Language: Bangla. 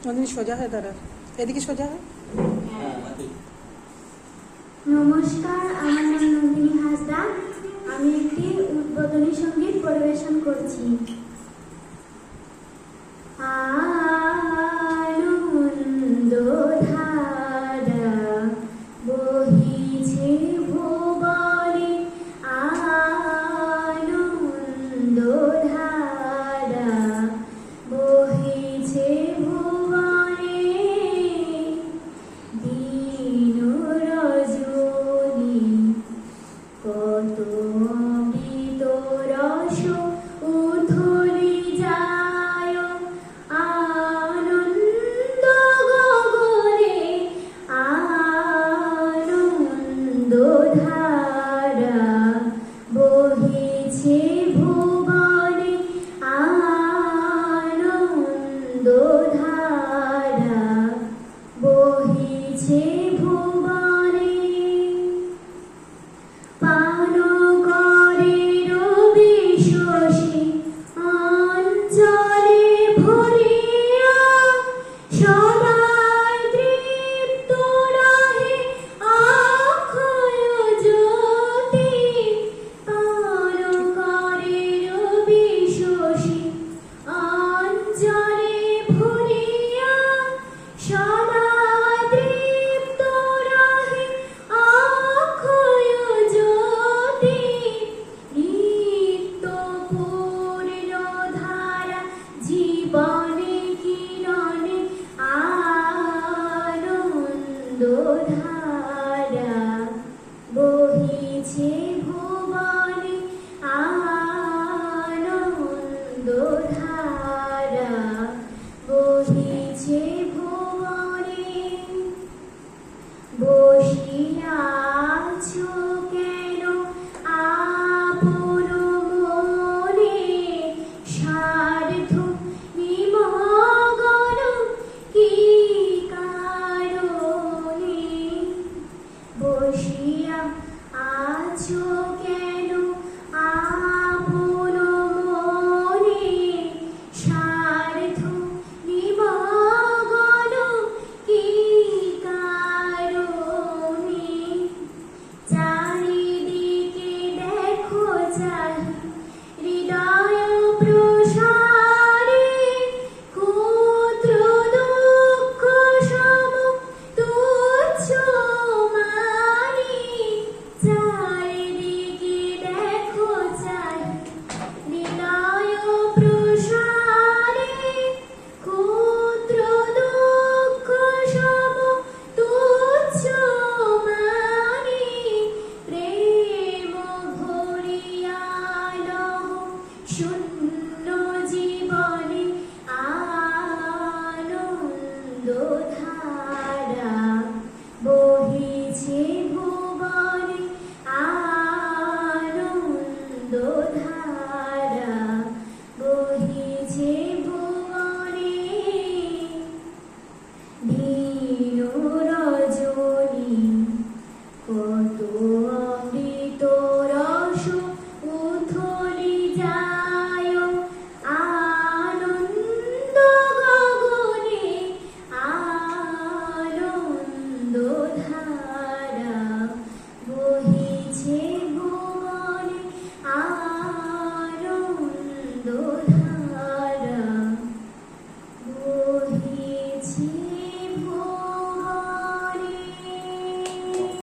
নন্দিনী সোজা হয়ে দাঁড়া, এদিকে সোজা হয়। নমস্কার, আমার নাম নন্দিনী হাসদা। আমি একটি উদ্বোধনী সঙ্গীত পরিবেশন করছি। আনন্দধারা বহিছে ভুবনে, আনন্দধারা বহিছে ভুবনে, দিন রজনী কত অমৃত রস উথলি যায়, আনন্দ গগনে আনন্দধারা বহিছে ভুবনে, আনন্দধারা বহিছে ভুবনে। পান করে রবি শশী অঞ্চল